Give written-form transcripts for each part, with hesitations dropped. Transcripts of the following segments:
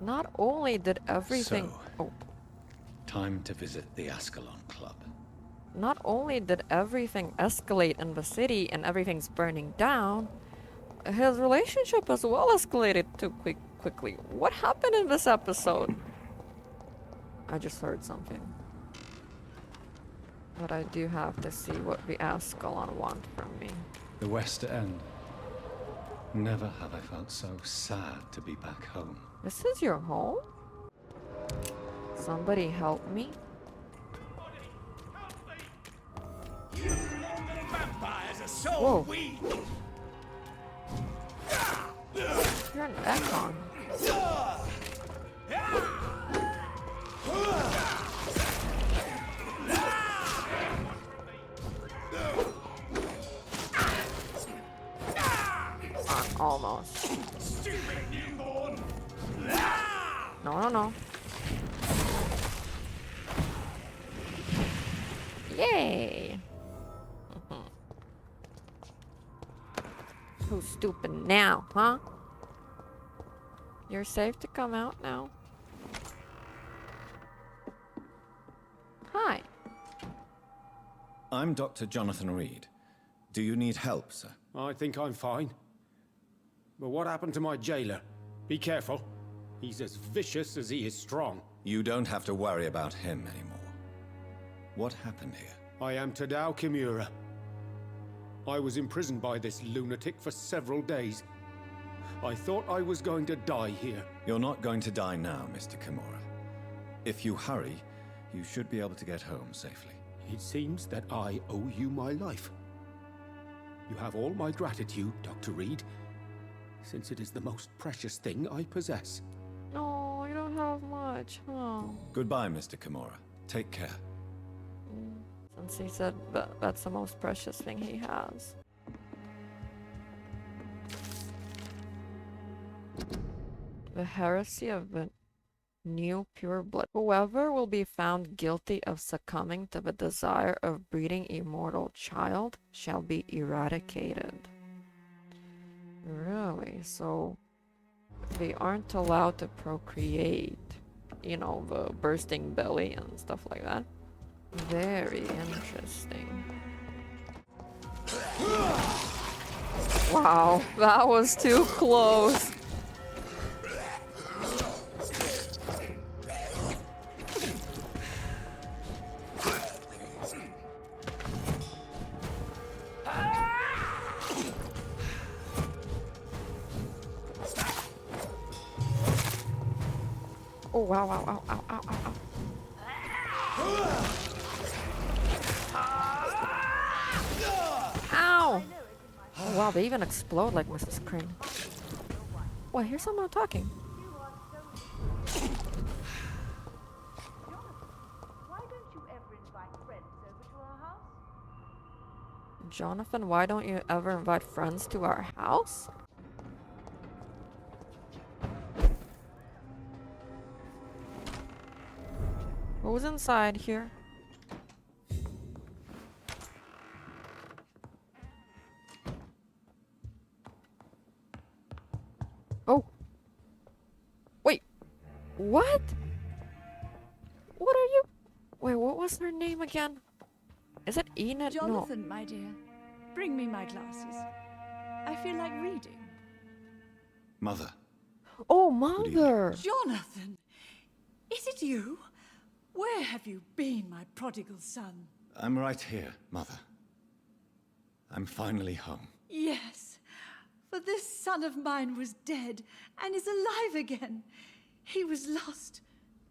Not only did everything... So, time to visit the Ascalon Club. Not only did everything escalate in the city and everything's burning down, his relationship as well escalated too quickly. What happened in this episode? I just heard something. But I do have to see what the Ascalon want from me. The West End. Never have I felt so sad to be back home. This is your home? Somebody help me? Vampires are so Whoa. weak. You're an Ascalon. Almost. Stupid newborn. No. Yay! Who's stupid now, huh? You're safe to come out now. Hi. I'm Dr. Jonathan Reed. Do you need help, sir? I think I'm fine. But what happened to my jailer? Be careful. He's as vicious as he is strong. You don't have to worry about him anymore. What happened here? I am Tadao Kimura. I was imprisoned by this lunatic for several days. I thought I was going to die here. You're not going to die now, Mr. Kimura. If you hurry, you should be able to get home safely. It seems that I owe you my life. You have all my gratitude, Dr. Reed, since it is the most precious thing I possess. No, you don't have much, huh? Goodbye, Mr. Kimura. Take care. Since he said that's the most precious thing he has. The heresy of the new pure blood. Whoever will be found guilty of succumbing to the desire of breeding immortal child shall be eradicated. Really? So they aren't allowed to procreate, you know, the bursting belly and stuff like that. Very interesting. Wow, that was too close. Oh wow, ow, ow, ow, ow. Ow! Oh wow, they even explode like Mrs. Crane. Oh, I hear someone talking. Why don't you ever invite friends over to our house? Jonathan, why don't you ever invite friends to our house? Who's inside here? Oh. Wait. What? What are you? Wait, what was her name again? Is it Enid? Jonathan, my dear, bring me my glasses. I feel like reading. Mother. No. Oh, Mother! Jonathan! Is it you? Where have you been, my prodigal son? I'm right here, Mother. I'm finally home. Yes, for this son of mine was dead and is alive again. He was lost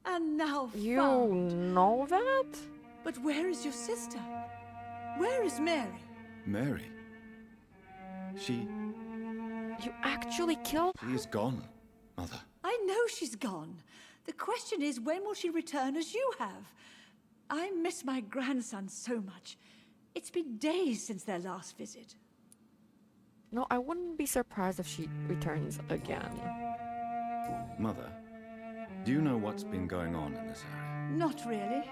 and now found. You know that? But where is your sister? Where is Mary? Mary? She You actually killed her? is gone, Mother. I know she's gone. The question is, when will she return as you have? I miss my grandson so much. It's been days since their last visit. No, I wouldn't be surprised if she returns again. Mother, do you know what's been going on in this area? Not really.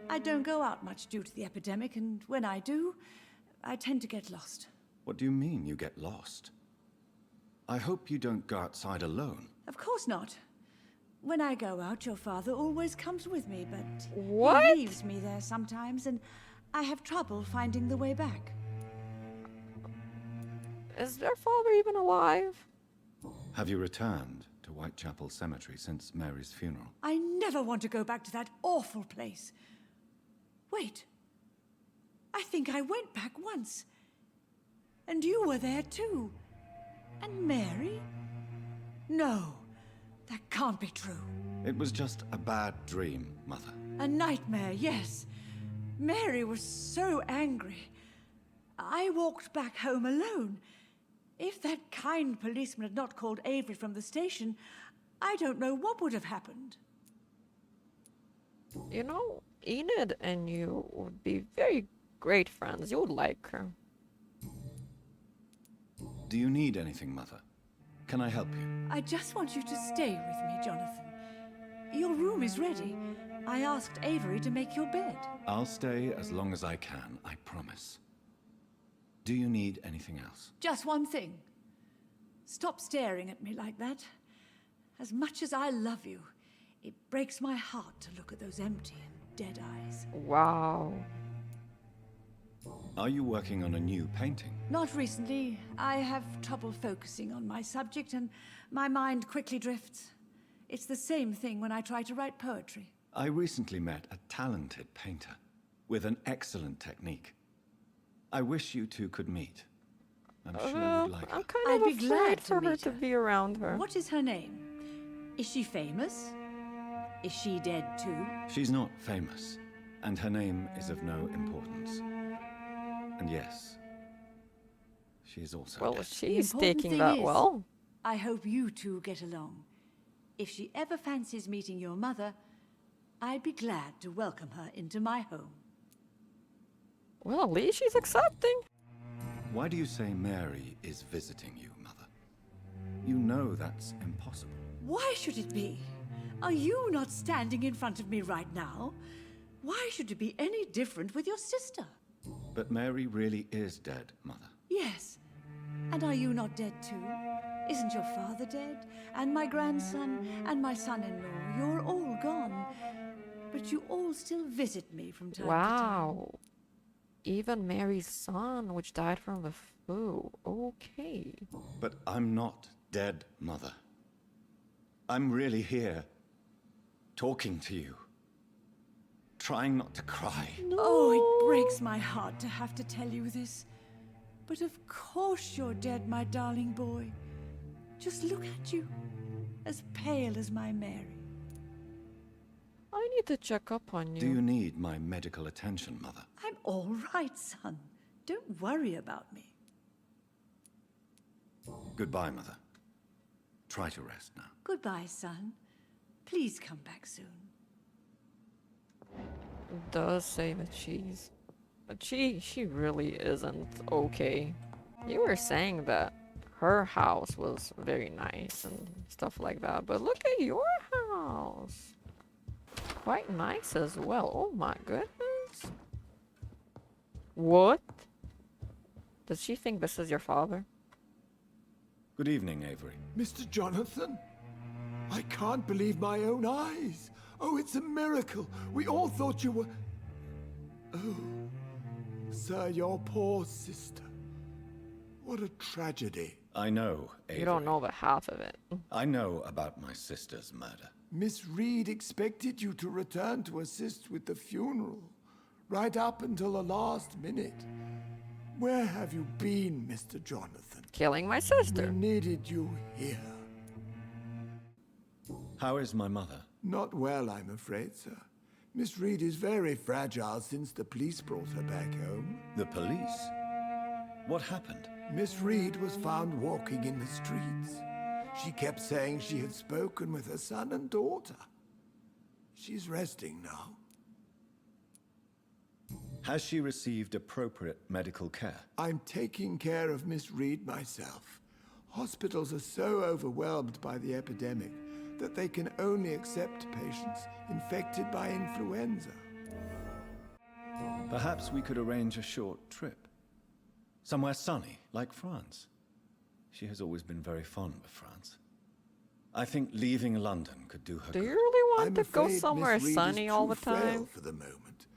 I don't go out much due to the epidemic, and when I do, I tend to get lost. What do you mean you get lost? I hope you don't go outside alone. Of course not. When I go out, your father always comes with me, but What? he leaves me there sometimes, and I have trouble finding the way back. Is their father even alive? Have you returned to Whitechapel Cemetery since Mary's funeral? I never want to go back to that awful place. Wait. I think I went back once. And you were there too. And Mary? No, that can't be true. It was just a bad dream, Mother. A nightmare, yes. Mary was so angry. I walked back home alone. If that kind policeman had not called Avery from the station, I don't know what would have happened. You know, Enid and you would be very great friends. You would like her. Do you need anything, Mother? Can I help you? I just want you to stay with me, Jonathan. Your room is ready. I asked Avery to make your bed. I'll stay as long as I can, I promise. Do you need anything else? Just one thing. Stop staring at me like that. As much as I love you, it breaks my heart to look at those empty and dead eyes. Wow. Are you working on a new painting? Not recently. I have trouble focusing on my subject and my mind quickly drifts. It's the same thing when I try to write poetry. I recently met a talented painter with an excellent technique. I wish you two could meet. I'm sure you'd like I'm her. kind I'd of be glad afraid to for her meet to her. be around her. What is her name? Is she famous? Is she dead too? She's not famous, and her name is of no importance. And yes, she is also Well, dead. she's important taking thing that is- well. I hope you two get along. If she ever fancies meeting your mother, I'd be glad to welcome her into my home. Well, at least she's accepting. Why do you say Mary is visiting you, Mother? You know that's impossible. Why should it be? Are you not standing in front of me right now? Why should it be any different with your sister? But Mary really is dead, Mother. Yes. And are you not dead too? Isn't your father dead? And my grandson? And my son-in-law? You're all gone. But you all still visit me from time to time. Wow. Even Mary's son, which died from the flu. Okay. But I'm not dead, Mother. I'm really here, talking to you, trying not to cry. Oh, it breaks my heart to have to tell you this. But of course you're dead, my darling boy. Just look at you, as pale as my Mary. I need to check up on you. Do you need my medical attention, Mother? I'm all right, son. Don't worry about me. Goodbye, Mother. Try to rest now. Goodbye, son. Please come back soon. It does say that she's... But she really isn't okay. You were saying that her house was very nice and stuff like that, but look at your house. Quite nice as well. Oh my goodness. What? Does she think this is your father? Good evening, Avery. Mr. Jonathan? I can't believe my own eyes. Oh, it's a miracle. We all thought you were... Oh, sir, your poor sister. What a tragedy. I know, Avery. You don't know but half of it. I know about my sister's murder. Miss Reed expected you to return to assist with the funeral, right up until the last minute. Where have you been, Mr. Jonathan? Killing my We sister. needed you here. How is my mother? Not well, I'm afraid, sir. Miss Reed is very fragile since the police brought her back home. The police? What happened? Miss Reed was found walking in the streets. She kept saying she had spoken with her son and daughter. She's resting now. Has she received appropriate medical care? I'm taking care of Miss Reed myself. Hospitals are so overwhelmed by the epidemic that they can only accept patients infected by influenza. Perhaps we could arrange a short trip. Somewhere sunny, like France. She has always been very fond of France. I think leaving London could do her Do you good. really want I'm to go afraid somewhere Miss Reed sunny is all too the frail time? for the moment.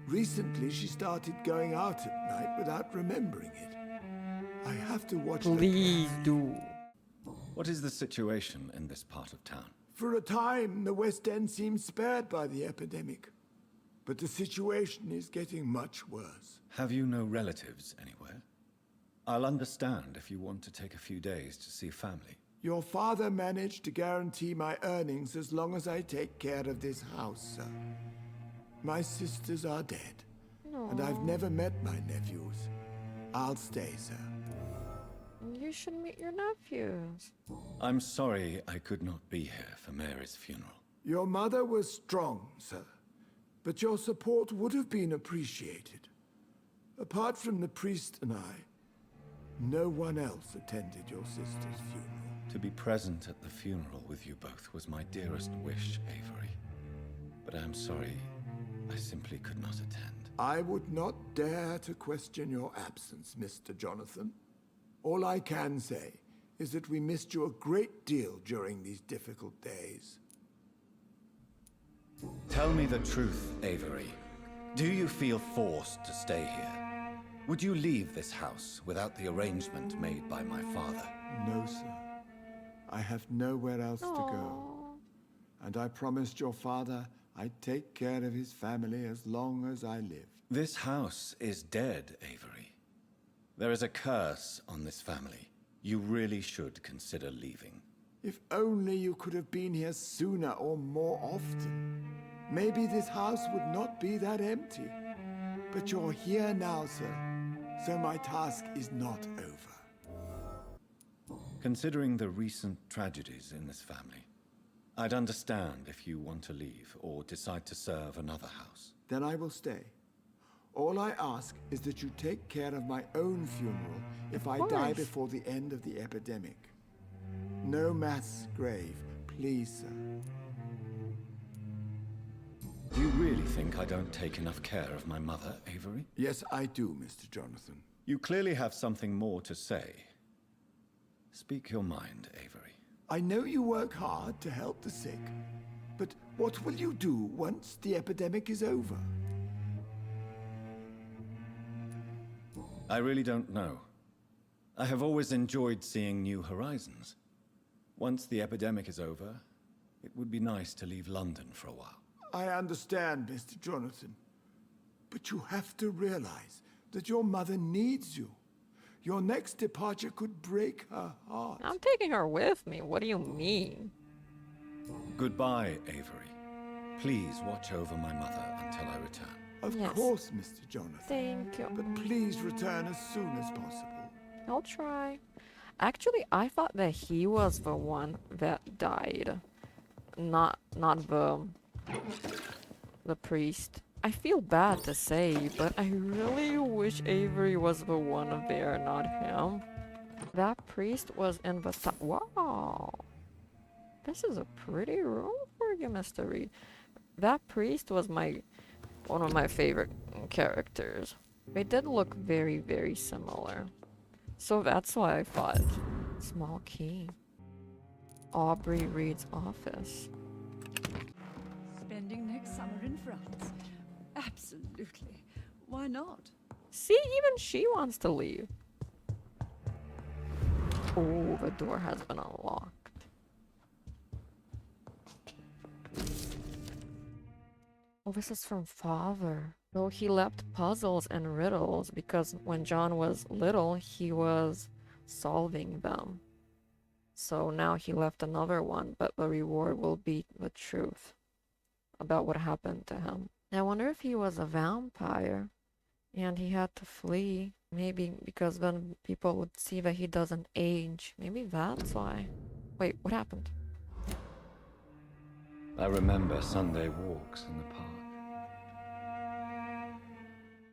Recently, she started going out at night without remembering it. I have to watch her Please carefully. do. What is the situation in this part of town? For a time, the West End seemed spared by the epidemic. But the situation is getting much worse. Have you no relatives anywhere? I'll understand if you want to take a few days to see family. Your father managed to guarantee my earnings as long as I take care of this house, sir. My sisters are dead, and I've never met my nephews. I'll stay, sir. You should meet your nephews. I'm sorry I could not be here for Mary's funeral. Your mother was strong, sir, but your support would have been appreciated. Apart from the priest and I, no one else attended your sister's funeral. To be present at the funeral with you both was my dearest wish, Avery. But I'm sorry, I simply could not attend. I would not dare to question your absence, Mr. Jonathan. All I can say is that we missed you a great deal during these difficult days. Tell me the truth, Avery. Do you feel forced to stay here? Would you leave this house without the arrangement made by my father? No, sir. I have nowhere else to go. And I promised your father I'd take care of his family as long as I lived. This house is dead, Avery. There is a curse on this family. You really should consider leaving. If only you could have been here sooner or more often. Maybe this house would not be that empty. But you're here now, sir, so my task is not over. Considering the recent tragedies in this family, I'd understand if you want to leave or decide to serve another house. Then I will stay. All I ask is that you take care of my own funeral if I die before the end of the epidemic. No mass grave, please, sir. Do you really think I don't take enough care of my mother, Avery? Yes, I do, Mr. Jonathan. You clearly have something more to say. Speak your mind, Avery. I know you work hard to help the sick, but what will you do once the epidemic is over? I really don't know. I have always enjoyed seeing new horizons. Once the epidemic is over, it would be nice to leave London for a while. I understand, Mr. Jonathan, but you have to realize that your mother needs you. Your next departure could break her heart. I'm taking her with me. What do you mean? Goodbye, Avery. Please watch over my mother until I return. Of Yes. course, Mr. Jonathan. Thank you. But please return as soon as possible. I'll try. Actually, I thought that he was the one that died, not the priest. I feel bad to say, but I really wish Avery was the one there, not him. That priest was in the top. Wow, this is a pretty room for you, Mr. Reed. That priest was one of my favorite characters. They did look very, very similar. So that's why I thought. Small key. Aubrey Reed's office. Spending next summer in France. Absolutely. Why not? See, even she wants to leave. Oh, the door has been unlocked. Oh, this is from father. So he left puzzles and riddles because when John was little, he was solving them. So now he left another one, but the reward will be the truth about what happened to him. I wonder if he was a vampire and he had to flee. Maybe because then people would see that he doesn't age. Maybe that's why. Wait, what happened? I remember Sunday walks in the park.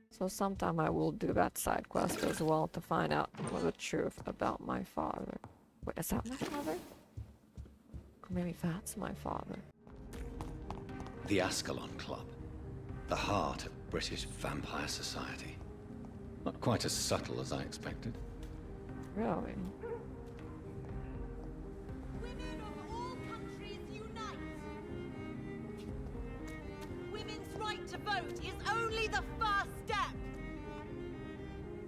So sometime I will do that side quest as well to find out the truth about my father. Wait, is that my father? Or maybe that's my father. The Ascalon Club. The heart of British vampire society. Not quite as subtle as I expected. Really? Women of all to vote is only the first step.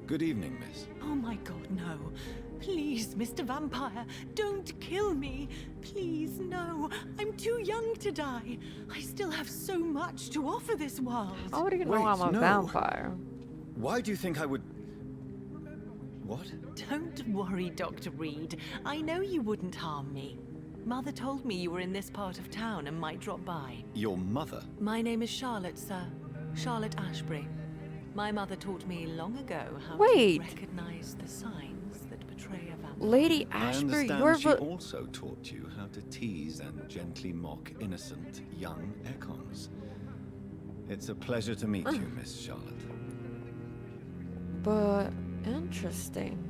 Good evening, miss. Oh my god, no. Please, Mr. Vampire, don't kill me. Please, no. I'm too young to die. I still have so much to offer this world. How do you know Wait, I'm a no. vampire? Why do you think I would... What? Don't worry, Dr. Reed. I know you wouldn't harm me. Mother told me you were in this part of town and might drop by. Your mother? My name is Charlotte, sir. Charlotte Ashbury. My mother taught me long ago how Wait. to recognize the signs that betray a vampire. Lady I Ashbury, understand you're she the... also taught you how to tease and gently mock innocent young Econs. It's a pleasure to meet you, Miss Charlotte. But interesting.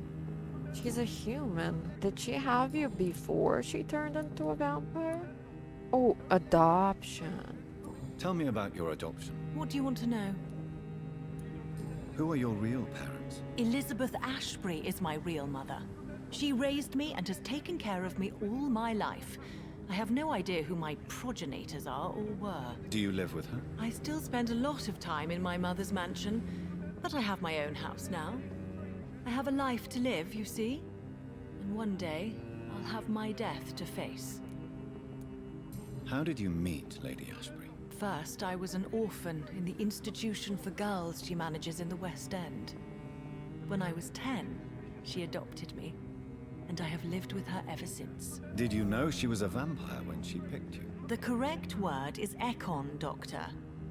She's a human. Did she have you before she turned into a vampire? Oh, adoption. Tell me about your adoption. What do you want to know? Who are your real parents? Elizabeth Ashbury is my real mother. She raised me and has taken care of me all my life. I have no idea who my progenitors are or were. Do you live with her? I still spend a lot of time in my mother's mansion, but I have my own house now. I have a life to live, you see? And one day, I'll have my death to face. How did you meet Lady Ashbury? First, I was an orphan in the institution for girls she manages in the West End. When I was 10, she adopted me, and I have lived with her ever since. Did you know she was a vampire when she picked you? The correct word is Econ, Doctor.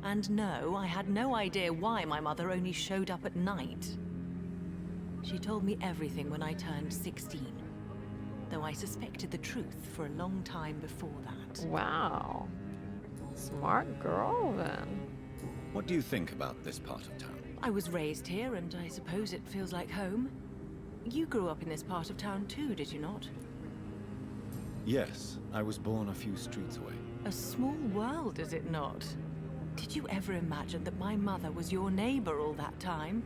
And no, I had no idea why my mother only showed up at night. She told me everything when I turned 16, though I suspected the truth for a long time before that. Wow. Smart girl, then. What do you think about this part of town? I was raised here, and I suppose it feels like home. You grew up in this part of town too, did you not? Yes, I was born a few streets away. A small world, is it not? Did you ever imagine that my mother was your neighbor all that time?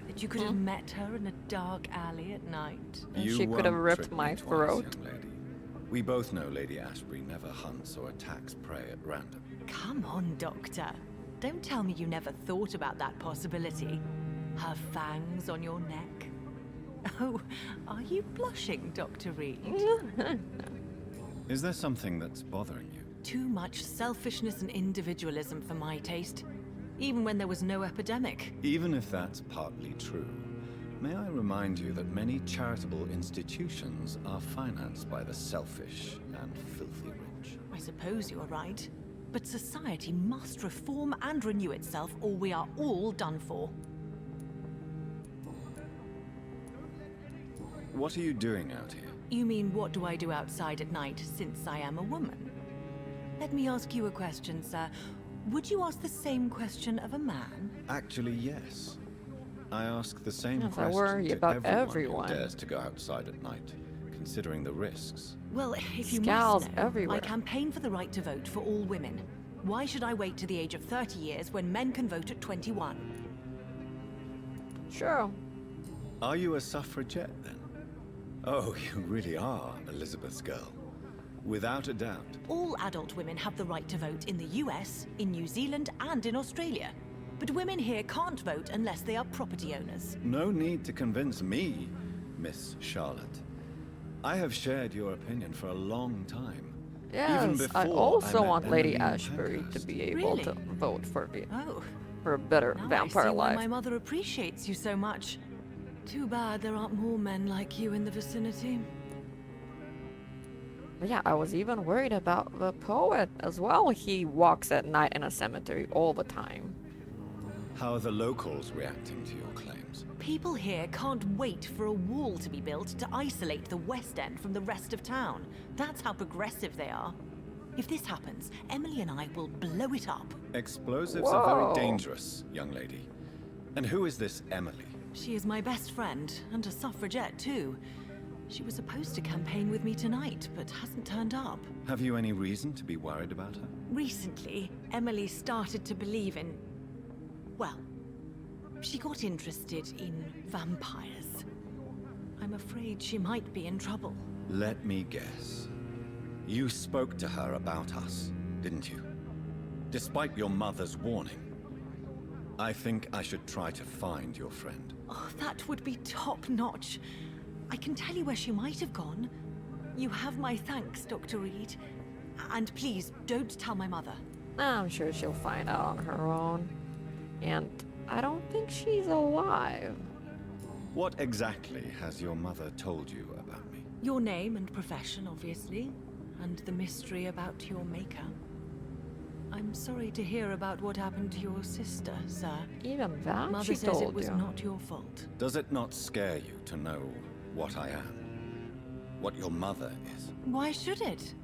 That you could have met her in a dark alley at night? And You she could have won't ripped trick me my twice, throat. young lady. We both know Lady Ashbury never hunts or attacks prey at random. Come on, Doctor. Don't tell me you never thought about that possibility. Her fangs on your neck. Oh, are you blushing, Dr. Reed? Is there something that's bothering you? Too much selfishness and individualism for my taste. Even when there was no epidemic. Even if that's partly true, may I remind you that many charitable institutions are financed by the selfish and filthy rich. I suppose you are right. But society must reform and renew itself, or we are all done for. What are you doing out here? You mean, what do I do outside at night since I am a woman? Let me ask you a question, sir. Would you ask the same question of a man? Actually, yes. I ask the same Yes, I question worry to about everyone everyone. who dares to go outside at night, considering the risks. Well, if you Scowls must know, everywhere. I campaign for the right to vote for all women. Why should I wait to the age of 30 years when men can vote at 21? Sure. Are you a suffragette, then? Oh, you really are Elizabeth's girl. Without a doubt. All adult women have the right to vote in the US, in New Zealand, and in Australia. But women here can't vote unless they are property owners. No need to convince me, Miss Charlotte. I have shared your opinion for a long time. Even Yes, before I also met want Lady Emily Ashbury to Pankhurst. be able Really? to vote for Oh, a better now I vampire see why life. my mother appreciates you so much. Too bad there aren't more men like you in the vicinity. But yeah, I was even worried about the poet as well. He walks at night in a cemetery all the time. How are the locals reacting to your claims? People here can't wait for a wall to be built to isolate the West End from the rest of town. That's how progressive they are. If this happens, Emily and I will blow it up. Explosives are Whoa. very dangerous, young lady. And who is this Emily? She is my best friend, and a suffragette too. She was supposed to campaign with me tonight, but hasn't turned up. Have you any reason to be worried about her? Recently, Emily started to believe in... well, she got interested in vampires. I'm afraid she might be in trouble. Let me guess. You spoke to her about us, didn't you? Despite your mother's warning. I think I should try to find your friend. Oh, that would be top-notch. I can tell you where she might have gone. You have my thanks, Dr. Reed. And please, don't tell my mother. I'm sure she'll find out on her own. And I don't think she's alive. What exactly has your mother told you about me? Your name and profession, obviously, and the mystery about your maker. I'm sorry to hear about what happened to your sister, sir. Even that Mother she says told it was you. not your fault. Does it not scare you to know what I am? What your mother is? Why should it?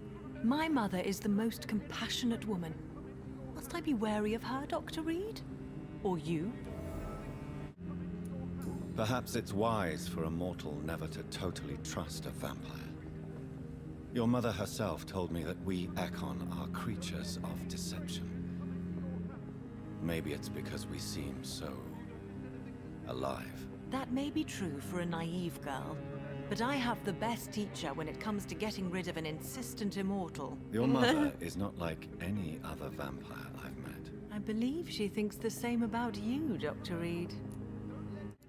My mother is the most compassionate woman. Must I be wary of her, Dr. Reed? Or you? Perhaps it's wise for a mortal never to totally trust a vampire. Your mother herself told me that we Ekon are creatures of deception. Maybe it's because we seem so alive. That may be true for a naive girl, but I have the best teacher when it comes to getting rid of an insistent immortal. Your mother is not like any other vampire I've met. I believe she thinks the same about you, Dr. Reed.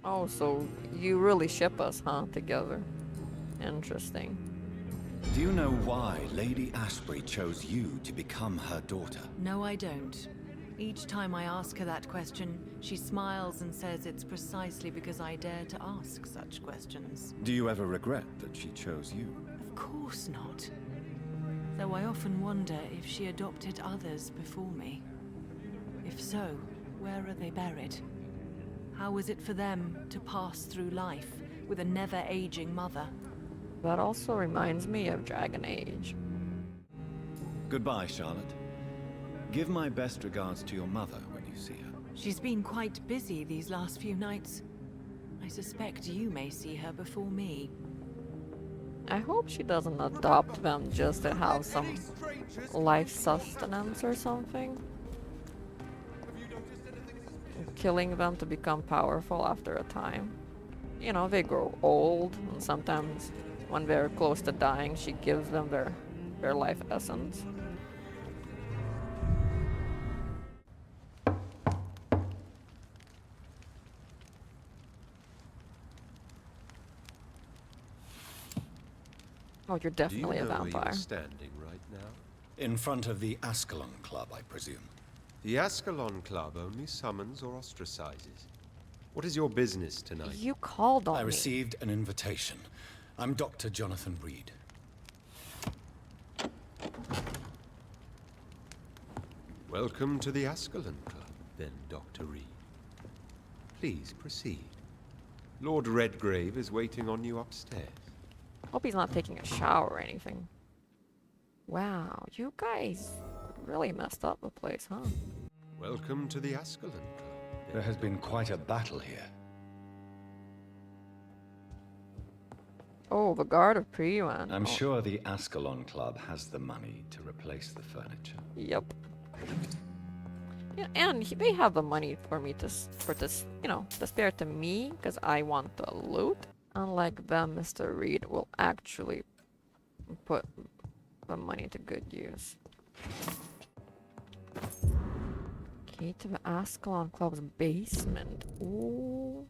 Oh, so you really ship us, huh, together? Interesting. Do you know why Lady Ashbury chose you to become her daughter? No, I don't. Each time I ask her that question, she smiles and says it's precisely because I dare to ask such questions. Do you ever regret that she chose you? Of course not. Though I often wonder if she adopted others before me. If so, where are they buried? How is it for them to pass through life with a never-aging mother? That also reminds me of Dragon Age. Goodbye, Charlotte. Give my best regards to your mother when you see her. She's been quite busy these last few nights. I suspect you may see her before me. I hope she doesn't adopt them just to have some life sustenance or something. Killing them to become powerful after a time. You know, they grow old, and sometimes when they're close to dying, she gives them their life essence. Oh, you're definitely a vampire. Standing right now? In front of the Ascalon Club, I presume. The Ascalon Club only summons or ostracizes. What is your business tonight? You called on I me. received an invitation. I'm Dr. Jonathan Reed. Welcome to the Ascalon Club, then, Dr. Reed. Please proceed. Lord Redgrave is waiting on you upstairs. Hope he's not taking a shower or anything. Wow, you guys really messed up the place, huh? Welcome to the Ascalon Club. There has been quite a battle here. Oh, the Guard of Priwan. I'm Oh, sure the Ascalon Club has the money to replace the furniture. Yep. Yeah, and they have the money for me to, you know, to spare to me, because I want the loot. Unlike them, Mr. Reed will actually put the money to good use. Key to the Ascalon Club's basement. Ooh.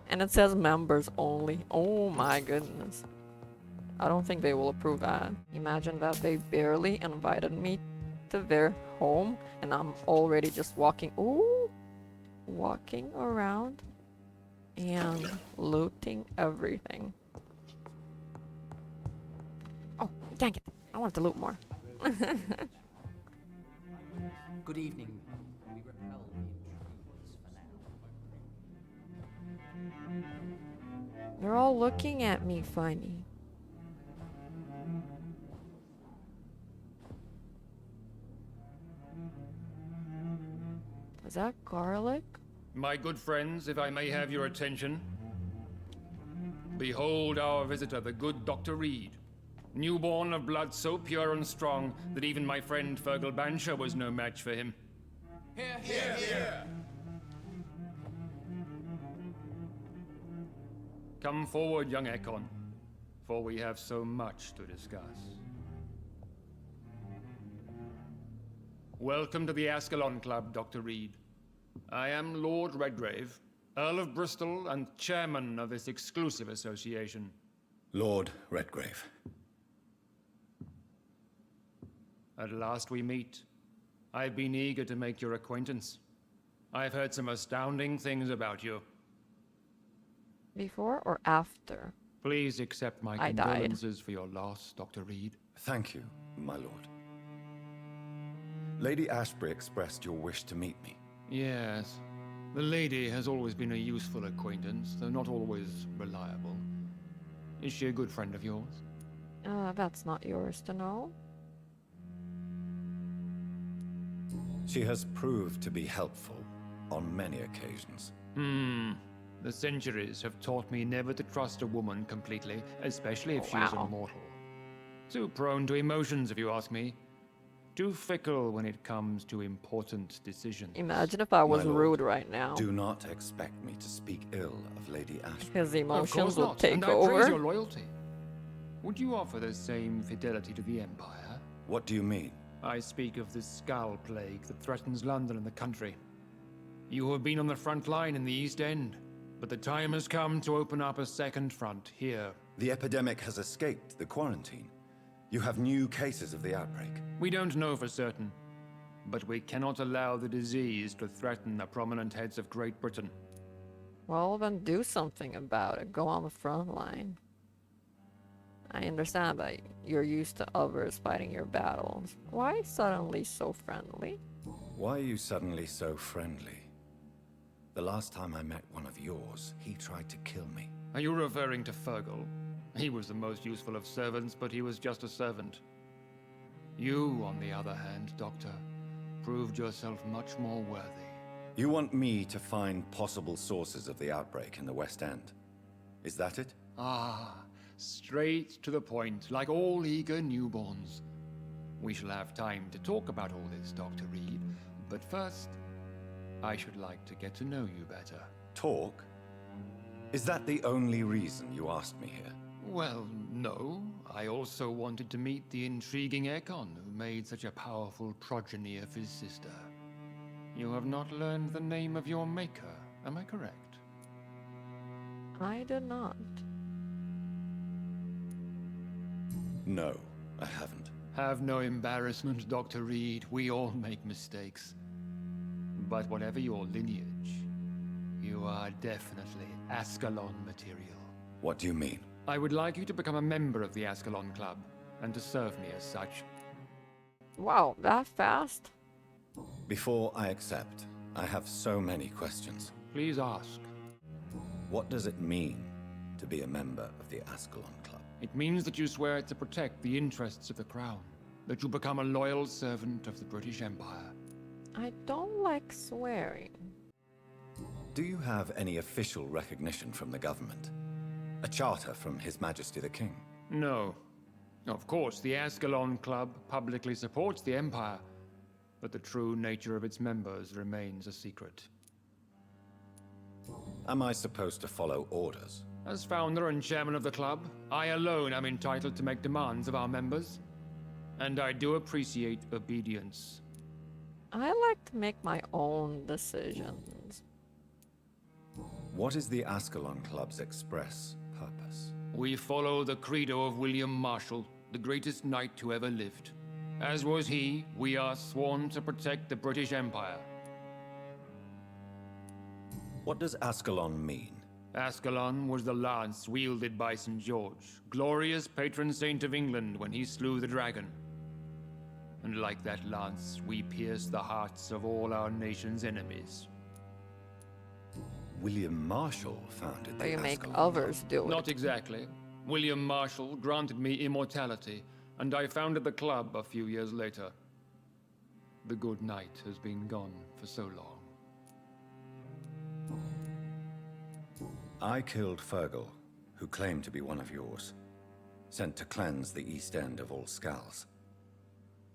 And it says members only. Oh my goodness. I don't think they will approve that. Imagine that they barely invited me to their home and I'm already just walking. Ooh. Walking around and looting everything. Oh, dang it. I want to loot more. Good evening. We repel the intruders for now. They're all looking at me funny. Is that garlic? My good friends, if I may have your attention. Behold our visitor, the good Dr. Reed. Newborn of blood so pure and strong that even my friend Fergal Bansher was no match for him. Here, here, here! Come forward, young Ekon, for we have so much to discuss. Welcome to the Ascalon Club, Dr. Reed. I am Lord Redgrave, Earl of Bristol and chairman of this exclusive association. Lord Redgrave. At last we meet. I've been eager to make your acquaintance. I've heard some astounding things about you. Before or after? Please accept my I died. condolences for your loss, Dr. Reed. Thank you, my lord. Lady Ashbury expressed your wish to meet me. Yes. The lady has always been a useful acquaintance, though not always reliable. Is she a good friend of yours? That's not yours to know. She has proved to be helpful on many occasions. The centuries have taught me never to trust a woman completely, especially if she is Wow. immortal. Too prone to emotions, if you ask me. Too fickle when it comes to important decisions. Imagine if I was My lord, rude right now. Do not expect me to speak ill of Lady Ashbury. His Of emotions course will not, take and I praise your over. loyalty. Would you offer the same fidelity to the Empire? What do you mean? I speak of the Skull Plague that threatens London and the country. You have been on the front line in the East End, but the time has come to open up a second front here. The epidemic has escaped the quarantine. You have new cases of the outbreak. We don't know for certain, but we cannot allow the disease to threaten the prominent heads of Great Britain. Well, then do something about it. Go on the front line. I understand that you're used to others fighting your battles. Why suddenly so friendly? Why are you suddenly so friendly? The last time I met one of yours, he tried to kill me. Are you referring to Fergal? He was the most useful of servants, but he was just a servant. You, on the other hand, Doctor, proved yourself much more worthy. You want me to find possible sources of the outbreak in the West End? Is that it? Ah, straight to the point, like all eager newborns. We shall have time to talk about all this, Dr. Reed, but first, I should like to get to know you better. Talk? Is that the only reason you asked me here? Well, no. I also wanted to meet the intriguing Ekon, who made such a powerful progeny of his sister. You have not learned the name of your maker, am I correct? I did not. No, I haven't. Have no embarrassment, Dr. Reed. We all make mistakes. But whatever your lineage, you are definitely Ascalon material. What do you mean? I would like you to become a member of the Ascalon Club, and to serve me as such. Wow, that fast? Before I accept, I have so many questions. Please ask. What does it mean to be a member of the Ascalon Club? It means that you swear to protect the interests of the Crown, that you become a loyal servant of the British Empire. I don't like swearing. Do you have any official recognition from the government? A charter from His Majesty the King? No. Of course, the Ascalon Club publicly supports the Empire, but the true nature of its members remains a secret. Am I supposed to follow orders? As founder and chairman of the club, I alone am entitled to make demands of our members, and I do appreciate obedience. I like to make my own decisions. What is the Ascalon Club's express purpose? We follow the credo of William Marshall, the greatest knight who ever lived. As was he, we are sworn to protect the British Empire. What does Ascalon mean? Ascalon was the lance wielded by St. George, glorious patron saint of England when he slew the dragon. And like that lance, we pierce the hearts of all our nation's enemies. William Marshall founded the Or you make Ascalon others do it. Not exactly. William Marshall granted me immortality, and I founded the club a few years later. The good knight has been gone for so long. I killed Fergal, who claimed to be one of yours, sent to cleanse the East End of all Skulls.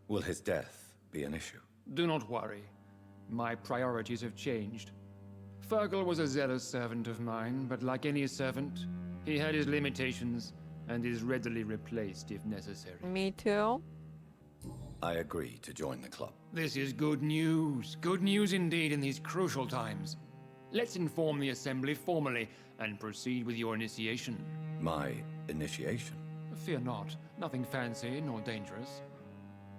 Will his death be an issue? Do not worry. My priorities have changed. Fergal was a zealous servant of mine, but like any servant, he had his limitations and is readily replaced if necessary. Me too. I agree to join the club. This is good news. Good news indeed in these crucial times. Let's inform the Assembly formally and proceed with your initiation. My initiation? Fear not. Nothing fancy nor dangerous.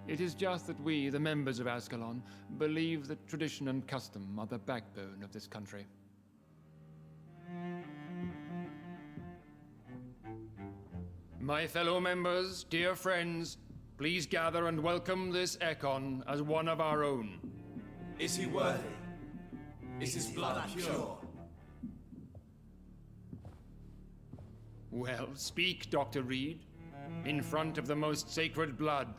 It is just that we, the members of Ascalon, believe that tradition and custom are the backbone of this country. My fellow members, dear friends, please gather and welcome this Ekon as one of our own. Is he worthy? Is his blood pure? Well, speak, Dr. Reed, in front of the most sacred blood.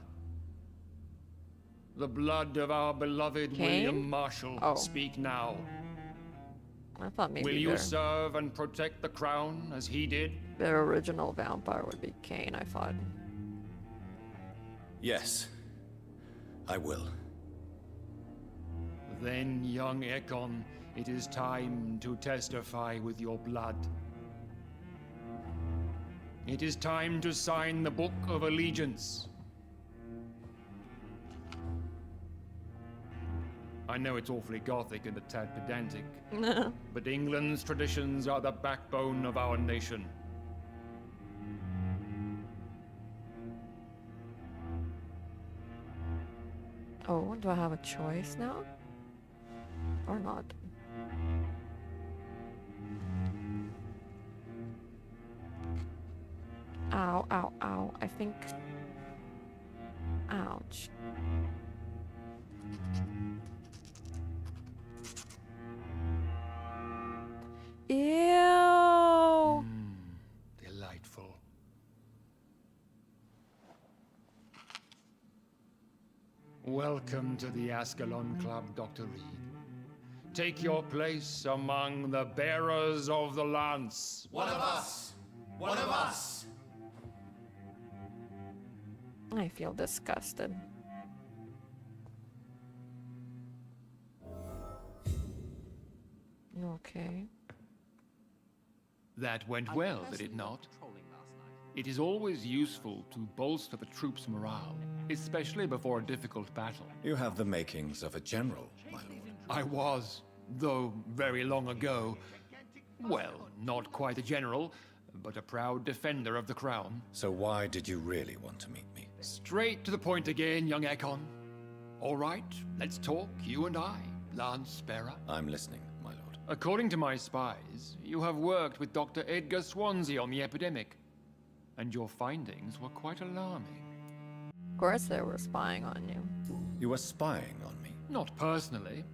The blood of our beloved William Marshall. Oh. Speak now. I thought maybe Will you serve and protect the crown as he did? the original vampire would be Kane, I thought. Yes, I will. Then, young Ekon, it is time to testify with your blood. It is time to sign the Book of Allegiance. I know it's awfully gothic and a tad pedantic, but England's traditions are the backbone of our nation. Oh, do I have a choice now? Or not? Ow, ow, ow. I think... Ouch. Ew! Delightful. Welcome to the Ascalon Club, Dr. Reed. Take your place among the bearers of the lance. One of us! One of us! I feel disgusted. Okay. That went well, did it not? It is always useful to bolster the troops' morale, especially before a difficult battle. You have the makings of a general, my lord. I was, though very long ago. Well, not quite a general, but a proud defender of the crown. So why did you really want to meet me? Straight to the point again, young Ekon. All right, let's talk, you and I, Lance Sparrow. I'm listening, my lord. According to my spies, you have worked with Dr. Edgar Swansea on the epidemic, and your findings were quite alarming. Of course they were spying on you. You were spying on me? Not personally.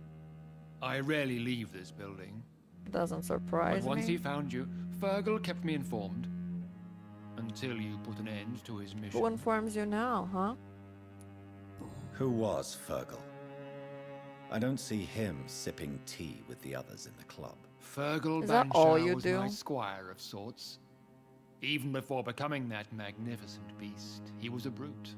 I rarely leave this building. Doesn't surprise But once me. he found you, Fergal kept me informed. Until you put an end to his mission. Who informs you now, huh? Who was Fergal? I don't see him sipping tea with the others in the club. Fergal Is that all Banshaw you was do? my squire of sorts. Even before becoming that magnificent beast, he was a brute.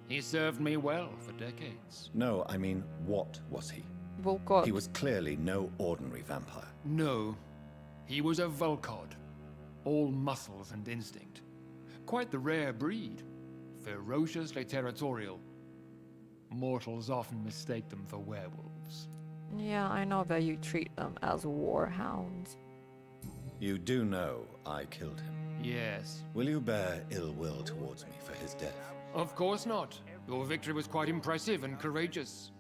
He served me well for decades. No, I mean, what was he? Volkov. He was clearly no ordinary vampire. No, he was a Volkod. All muscles and instinct. Quite the rare breed. Ferociously territorial. Mortals often mistake them for werewolves. Yeah, I know that you treat them as warhounds. You do know I killed him. Yes. Will you bear ill will towards me for his death? Of course not. Your victory was quite impressive and courageous.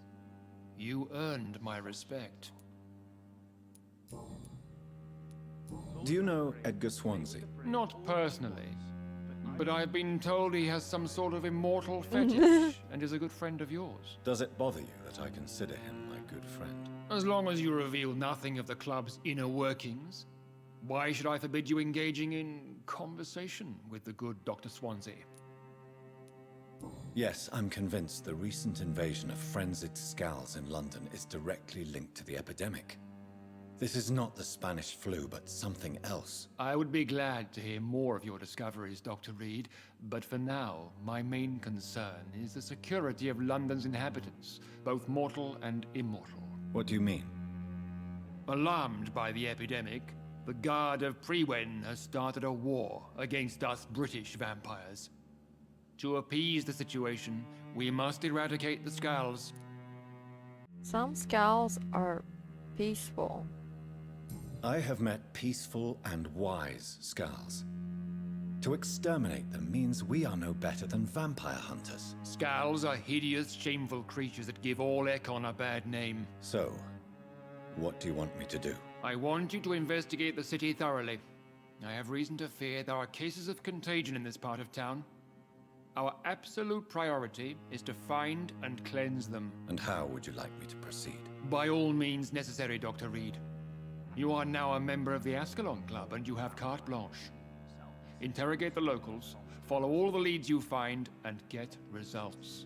You earned my respect. Do you know Edgar Swansea? Not personally, but I've been told he has some sort of immortal fetish and is a good friend of yours. Does it bother you that I consider him my good friend? As long as you reveal nothing of the club's inner workings, why should I forbid you engaging in conversation with the good Dr. Swansea? Yes, I'm convinced the recent invasion of frenzied Scals in London is directly linked to the epidemic. This is not the Spanish flu, but something else. I would be glad to hear more of your discoveries, Dr. Reed, but for now, my main concern is the security of London's inhabitants, both mortal and immortal. What do you mean? Alarmed by the epidemic, the Guard of Prewen has started a war against us British vampires. To appease the situation, We must eradicate the Scals. Some Scals are peaceful. I have met peaceful and wise Scals. To exterminate them means we are no better than vampire hunters. Scals are hideous, shameful creatures that give all Ekon a bad name. So, what do you want me to do? I want you to investigate the city thoroughly. I have reason to fear there are cases of contagion in this part of town. Our absolute priority is to find and cleanse them. And how would you like me to proceed? By all means necessary, Dr. Reed. You are now a member of the Ascalon Club and you have carte blanche. Interrogate the locals, follow all the leads you find, and get results.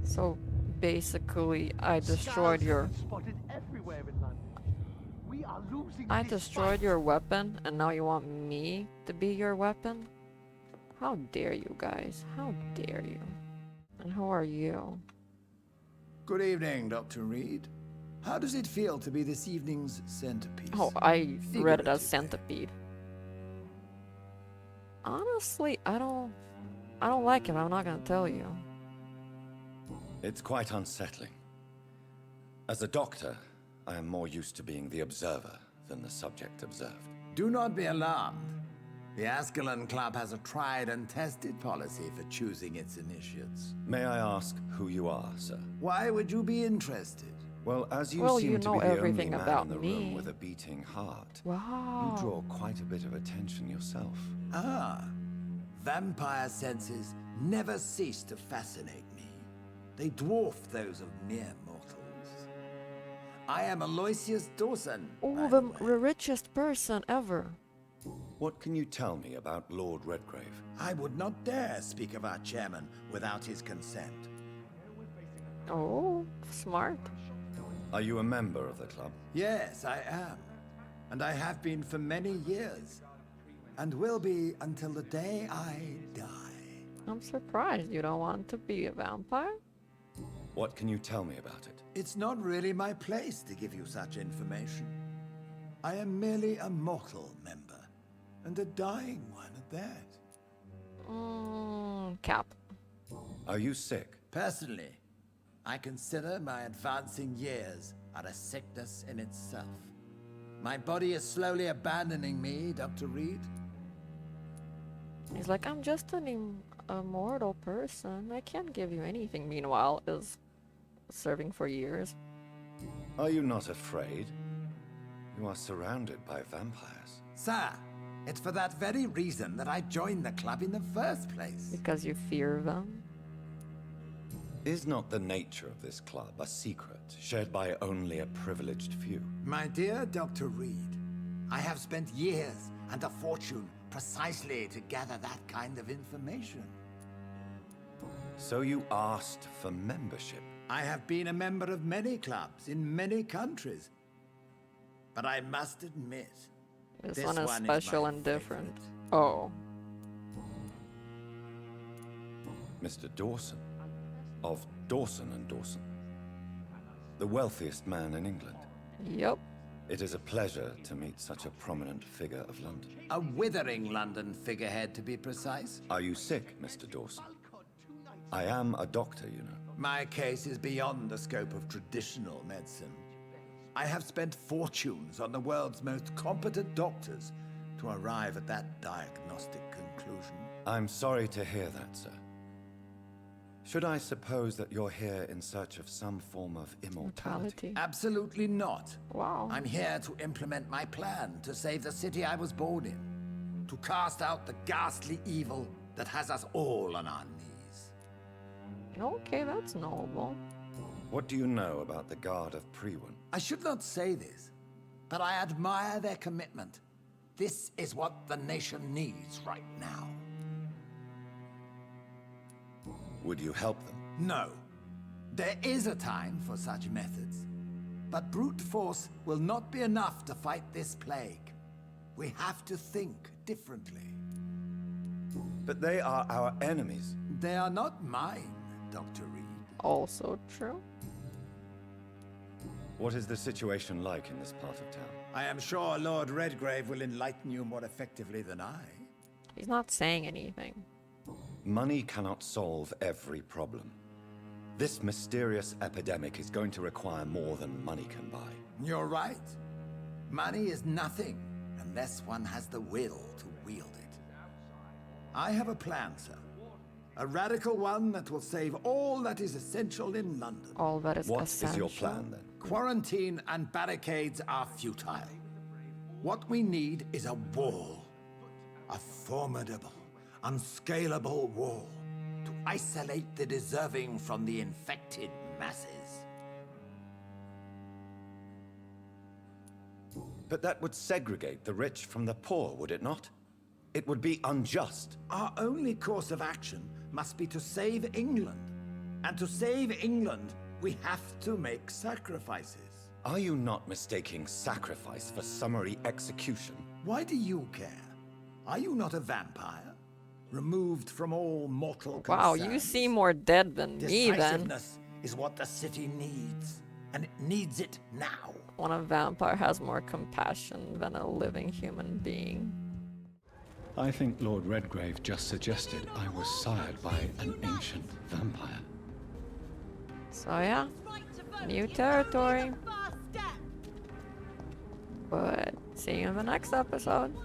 So basically, I destroyed your... I destroyed your weapon, and now you want me to be your weapon? How dare you guys? How dare you? And who are you? Good evening, Dr. Reed. How does it feel to be this evening's centerpiece? Oh, I read it as centipede. Honestly, I don't like him. I'm not gonna tell you. It's quite unsettling. As a doctor, I am more used to being the observer than the subject observed. Do not be alarmed. The Ascalon Club has a tried and tested policy for choosing its initiates. May I ask who you are, sir? Why would you be interested? Well, as you Well, seem you to know be the everything only man about in the me. room with a beating heart, Wow. you draw quite a bit of attention yourself. Ah, vampire senses never cease to fascinate me. They dwarf those of mere mortals. I am Aloysius Dawson. Oh, the richest person ever. What can you tell me about Lord Redgrave? I would not dare speak of our chairman without his consent. Oh, smart. Are you a member of the club? Yes, I am. And I have been for many years. And will be until the day I die. I'm surprised you don't want to be a vampire. What can you tell me about it? It's not really my place to give you such information. I am merely a mortal member, and a dying one at that. Cap. Are you sick? Personally, I consider my advancing years are a sickness in itself. My body is slowly abandoning me, Dr. Reed. He's like, I'm just an immortal person. I can't give you anything. Meanwhile, is serving for years. Are you not afraid? You are surrounded by vampires. Sir, it's for that very reason that I joined the club in the first place. Because you fear them? Is not the nature of this club a secret shared by only a privileged few? My dear Dr. Reed, I have spent years and a fortune precisely to gather that kind of information. So you asked for membership? I have been a member of many clubs in many countries. But I must admit, This one is special and different. favorite. Oh. Mr. Dawson, of Dawson and Dawson, the wealthiest man in England. Yep. It is a pleasure to meet such a prominent figure of London. A withering London figurehead, to be precise. Are you sick, Mr. Dawson? I am a doctor, you know. My case is beyond the scope of traditional medicine. I have spent fortunes on the world's most competent doctors to arrive at that diagnostic conclusion. I'm sorry to hear that, sir. Should I suppose that you're here in search of some form of immortality? Absolutely not. Wow. I'm here to implement my plan to save the city I was born in. To cast out the ghastly evil that has us all on our knees. Okay, that's noble. What do you know about the Guard of Priwen? I should not say this, but I admire their commitment. This is what the nation needs right now. Would you help them? No. There is a time for such methods. But brute force will not be enough to fight this plague. We have to think differently. But they are our enemies. They are not mine, Dr. Reed. Also true. What is the situation like in this part of town? I am sure Lord Redgrave will enlighten you more effectively than I. He's not saying anything. Money cannot solve every problem. This mysterious epidemic is going to require more than money can buy. You're right. Money is nothing unless one has the will to wield it. I have a plan, sir. A radical one that will save all that is essential in London. All that is What is essential. your plan, then? Quarantine and barricades are futile. What we need is a wall. A formidable, unscalable wall to isolate the deserving from the infected masses. But that would segregate the rich from the poor, would it not? It would be unjust. Our only course of action must be to save England. And to save England, we have to make sacrifices. Are you not mistaking sacrifice for summary execution? Why do you care? Are you not a vampire? Removed from all mortal Wow, concerns? you seem more dead than me then. Decisiveness is what the city needs. And it needs it now. When a vampire has more compassion than a living human being. I think Lord Redgrave just suggested I was sired by an ancient vampire. So yeah, new territory. But see you in the next episode.